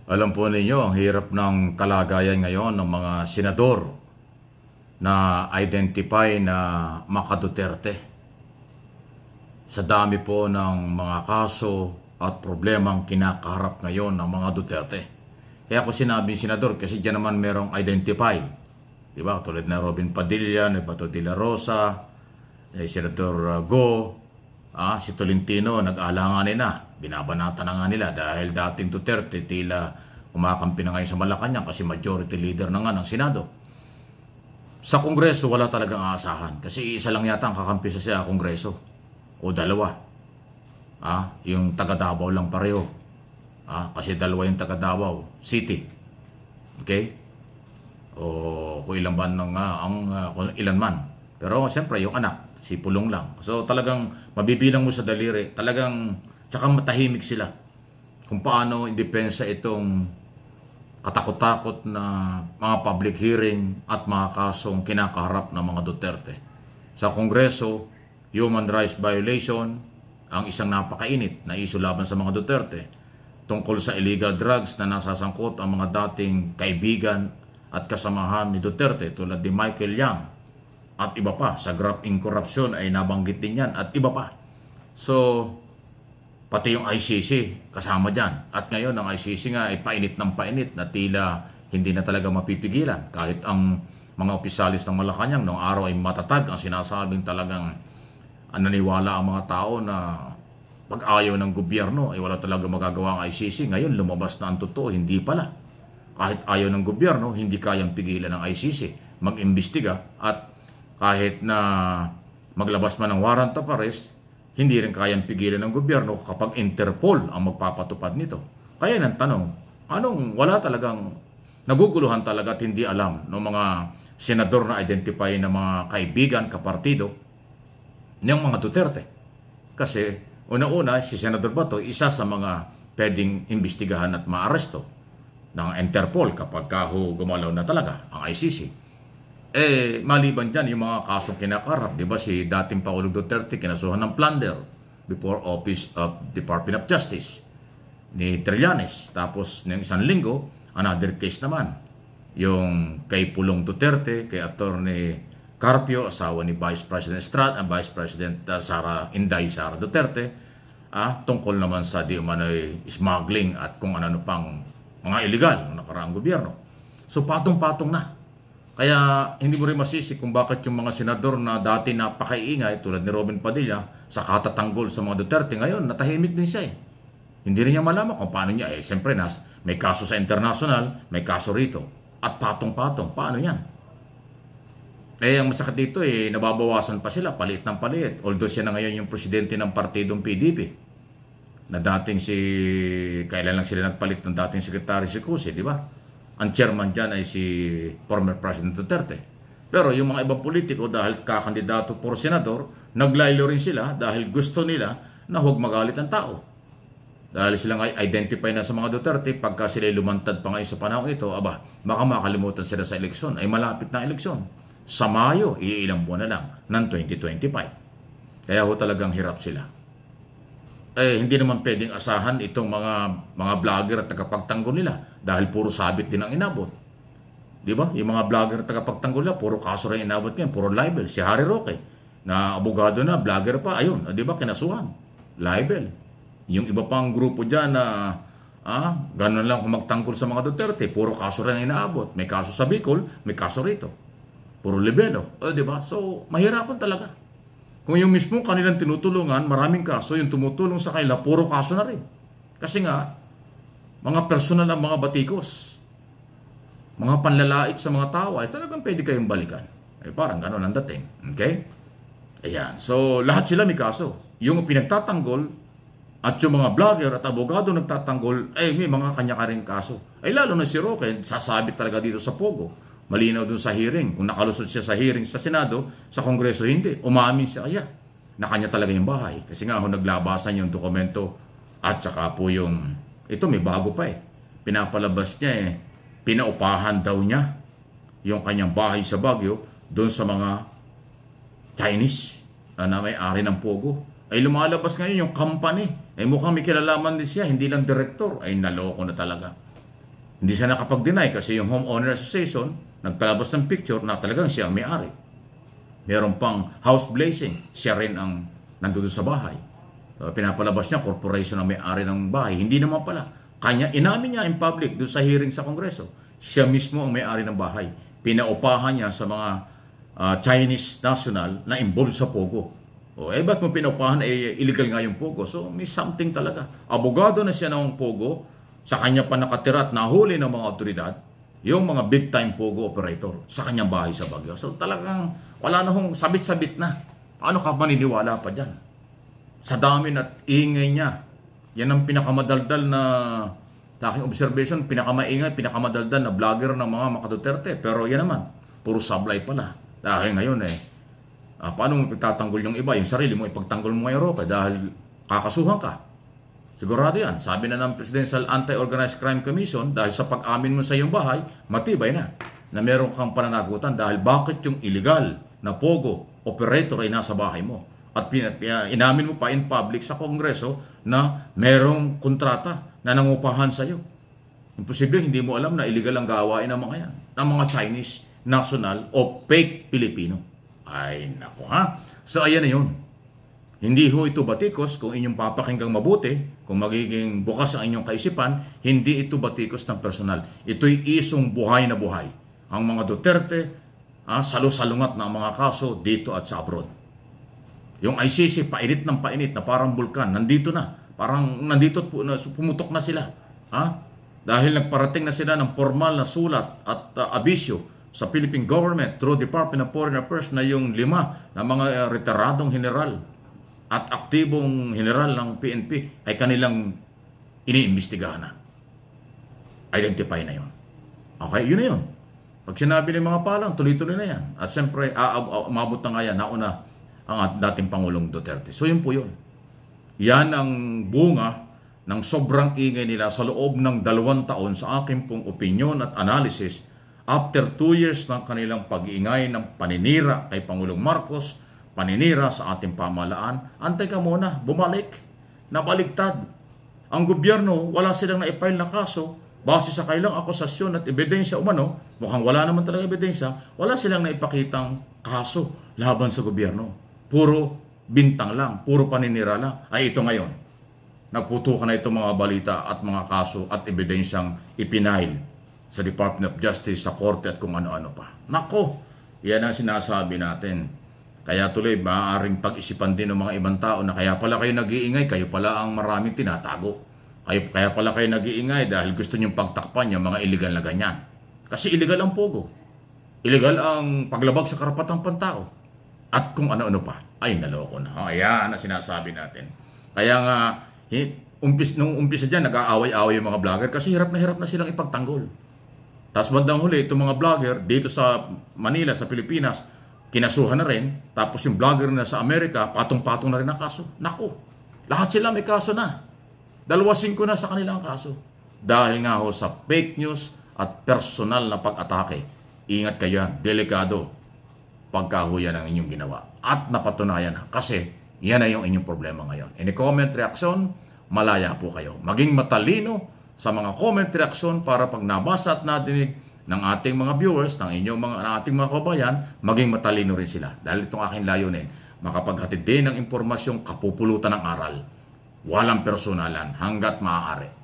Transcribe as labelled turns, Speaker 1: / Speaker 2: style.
Speaker 1: Alam po ninyo, ang hirap ng kalagayan ngayon ng mga senador na identify na maka-Duterte. Sa dami po ng mga kaso at problemang kinakaharap ngayon ng mga Duterte. Kaya ako sinabing senador kasi dyan naman merong identify. Diba? Tulad na Robin Padilla, ni Bato de la Rosa, Senador Go, si Tolentino, nag-alanganin na. Binabanata na nga nila dahil dating Duterte tila kumakampi na ngayon sa Malacanang kasi majority leader na nga ng Senado. Sa Kongreso, wala talagang aasahan kasi isa lang yata ang kakampi sa Kongreso o dalawa. Yung taga Davao lang pareho. Kasi dalawa yung taga Davao City. Okay? O kung ilan man kung ilan man. Pero siyempre yung anak, si Pulong lang. So talagang mabibilang mo sa daliri, talagang tsaka matahimik sila. Kung paano idepensa itong katakot-takot na mga public hearing at mga kasong kinakaharap ng mga Duterte. Sa Kongreso, human rights violation, ang isang napakainit na isu laban sa mga Duterte. Tungkol sa illegal drugs na nasasangkot ang mga dating kaibigan at kasamahan ni Duterte tulad ni Michael Yang at iba pa. Sa graft in corruption ay nabanggit din yan at iba pa. So, pati yung ICC kasama dyan. At ngayon ang ICC nga ay painit ng painit na tila hindi na talaga mapipigilan. Kahit ang mga opisyalis ng Malacanang noong araw ay matatag ang sinasabing talagang naniwala ang mga tao na pag ayaw ng gobyerno ay wala talaga magagawa ang ICC. Ngayon lumabas na ang totoo, hindi pala. Kahit ayaw ng gobyerno, hindi kayang pigilan ng ICC mag-imbestiga at kahit na maglabas man ng warrant of arrest, hindi rin kayang pigilan ng gobyerno kapag Interpol ang magpapatupad nito. Kaya ng tanong, wala talagang naguguluhan talaga at hindi alam ng mga senador na identify na mga kaibigan, kapartido ng mga Duterte. Kasi una-una, si Senador Bato, isa sa mga pwedeng imbestigahan at maaresto ng Interpol kapag gumalaw na talaga ang ICC. Maliban dyan, yung mga kasong kinakarap, di ba si dating Pangulong Duterte kinasuhan ng plunder before Office of Department of Justice ni Trillanes. Tapos, ng isang linggo, another case naman, yung kay Pulong Duterte, kay Attorney Carpio, asawa ni Vice President Estrada, Vice President Inday Sara Duterte, tungkol naman sa di umano'y smuggling at kung ano pang mga illegal ng nakaraang gobyerno. So, patong-patong na. Kaya hindi mo rin masisi kung bakit yung mga senador na dati napakaiingay tulad ni Robin Padilla sa katatanggol sa mga Duterte, ngayon natahimik din siya. Hindi rin niya malaman kung paano niya. Siyempre, may kaso sa international, may kaso rito. At patong-patong, paano yan? Ang masakit dito, nababawasan pa sila, palit ng palit. Although siya na ngayon yung presidente ng partidong PDP. Na dating kailan lang sila nagpalit ng dating Secretary si Cuse, di ba? Ang chairman dyan ay si former President Duterte. Pero yung mga ibang politiko dahil kakandidato por senador, naglaylo rin sila dahil gusto nila na huwag magalit ang tao. Dahil sila ay identify na sa mga Duterte, pagka sila lumantad pa ngayon sa panahon ito, baka makalimutan sila sa eleksyon. Ay malapit na eleksyon. Sa Mayo, iilang buwan na lang ng 2025. Kaya talagang hirap sila. Hindi naman pwedeng asahan itong mga vlogger at tagapagtanggol nila dahil puro sabit din ang inabot. Di ba? Yung mga vlogger at tagapagtanggol nila, puro kaso rin inabot ngayon, puro libel. Si Harry Roque, na abogado na, vlogger pa, ayun, di ba, kinasuhan. Libel. Yung iba pang grupo dyan na ganun lang kung magtanggol sa mga Duterte, puro kaso rin inaabot. May kaso sa Bicol, may kaso rito. Puro libelo. Di ba? So, mahirapan talaga. Kung yung mismo kanilang tinutulungan, maraming kaso, yung tumutulong sa kanila, puro kaso na rin. Kasi nga, mga personal ng mga batikos, mga panlalait sa mga tao, ay talagang pwede kayong balikan. Parang gano'n ang dating. Okay? Ayan. So, lahat sila may kaso. Yung pinagtatanggol, at yung mga vlogger at abogado nagtatanggol, may mga kanya-karing kaso. Lalo na si Roque, sasabit talaga dito sa Pogo. Malinaw dun sa hearing. Kung nakalusot siya sa hearing sa Senado, sa Kongreso hindi. Umamin siya kaya na kanya talaga yung bahay. Kasi nga naglabasan yung dokumento at saka po yung, ito may bago pa pinapalabas niya pinaupahan daw niya yung kanyang bahay sa Baguio doon sa mga Chinese na may-ari ng Pogo. Lumalabas ngayon yung company. Mukhang may kinalaman din siya, hindi lang direktor. Naloko na talaga. Hindi siya nakapag-deny kasi yung Homeowner Association nagpalabas ng picture na talagang siya ang may-ari. Meron pang house blazing, siya rin ang nandun sa bahay. Pinapalabas niya, corporation ang may-ari ng bahay. Hindi naman pala. Kanya, inamin niya in public doon sa hearing sa Kongreso. Siya mismo ang may-ari ng bahay. Pinaupahan niya sa mga Chinese national na involved sa Pogo. Ba't mo pinaupahan? Illegal nga yung Pogo. So, may something talaga. Abogado na siya ng Pogo. Sa kanya pa nakatira at nahuli ng mga otoridad, yung mga big-time Pogo operator sa kanyang bahay sa Baguio. So talagang wala na hong sabit-sabit na. Paano ka maniniwala pa dyan? Sa dami at ingay niya. Yan ang pinakamadaldal na, sa aking observation, pinakamaingay, pinakamadaldal na vlogger ng mga Duterte. Pero yan naman, puro sablay pala. Dahil ngayon paano mo ipagtatanggol yung iba? Yung sarili mo, ipagtanggol mo ngayon, Roque, dahil kakasuhan ka. Sigurado yan. Sabi na ng Presidential Anti-Organized Crime Commission, dahil sa pag-amin mo sa iyong bahay, matibay na meron kang pananagutan dahil bakit yung illegal na Pogo operator ay nasa bahay mo. At inamin mo pa in public sa Kongreso na merong kontrata na nangupahan sa iyo. Imposible, hindi mo alam na illegal ang gawain ng mga yan, ng mga Chinese national o fake Pilipino. Ay, naku ha. So, ayan na yun. Hindi ho ito batikos kung inyong papakinggang mabuti, kung magiging bukas ang inyong kaisipan, hindi ito batikos ng personal. Ito'y isong buhay na buhay. Ang mga Duterte, salo-salungat na ang mga kaso dito at sa abroad. Yung ICC, painit ng painit na parang bulkan, nandito na. Parang nandito, pumutok na sila. Dahil nagparating na sila ng formal na sulat at abisyo sa Philippine government through Department of Foreign Affairs na yung 5 na mga retiradong general at aktibong general ng PNP ay kanilang iniimbestigahan na. Identify na yun. Okay, yun na yun. Pag sinabi ng mga palang, tuloy-tuloy na yan. At siyempre, umabot na nga yan, nauna ang dating Pangulong Duterte. So yun po yun. Yan ang bunga ng sobrang ingay nila sa loob ng 2 taon sa aking pong opinion at analysis after 2 years ng kanilang pag-iingay ng paninira kay Pangulong Marcos, paninira sa ating pamahalaan. Antay ka muna, bumalik, nabaligtad. Ang gobyerno, wala silang na-file na kaso, base sa kailang akusasyon at ebidensya umano, mukhang wala naman talaga ebidensya, wala silang naipakitang kaso laban sa gobyerno. Puro bintang lang, puro paninira lang. Ay ito ngayon, nagputukan na itong mga balita at mga kaso at ebidensyang ipinail sa Department of Justice, sa korte at kung ano-ano pa. Nako, yan ang sinasabi natin. Kaya tuloy, maaaring pag-isipan din ng mga ibang tao na kaya pala kayo nag-iingay, kayo pala ang maraming tinatago. Kaya pala kayo nag-iingay dahil gusto nyong pagtakpan yung mga illegal na ganyan. Kasi illegal ang Pogo. Illegal ang paglabag sa karapatang pantao. At kung ano-ano pa, ay naloko na. Ayan na sinasabi natin. Kaya nga, nung umpisa dyan, nag-aaway-aaway yung mga vlogger kasi hirap na silang ipagtanggol. Tapos bandang huli, itong mga vlogger dito sa Manila, sa Pilipinas, kinasuhan na rin. Tapos yung vlogger na sa Amerika, patong-patong na rin ang kaso. Naku, lahat sila may kaso na. 2-5 na sa kanilang kaso. Dahil nga ho sa fake news at personal na pag-atake. Ingat kayo yan, delikado pagkahuyan ang inyong ginawa. At napatunayan na. Kasi yan na yung inyong problema ngayon. Any comment, reaksyon, malaya po kayo. Maging matalino sa mga comment, reaksyon para pag nabasa at nadinig ng ating mga viewers, ng ating mga kabayan, maging matalino rin sila. Dahil itong aking layunin, makapaghatid din ng impormasyong kapupulutan ng aral. Walang personalan hanggat maaari.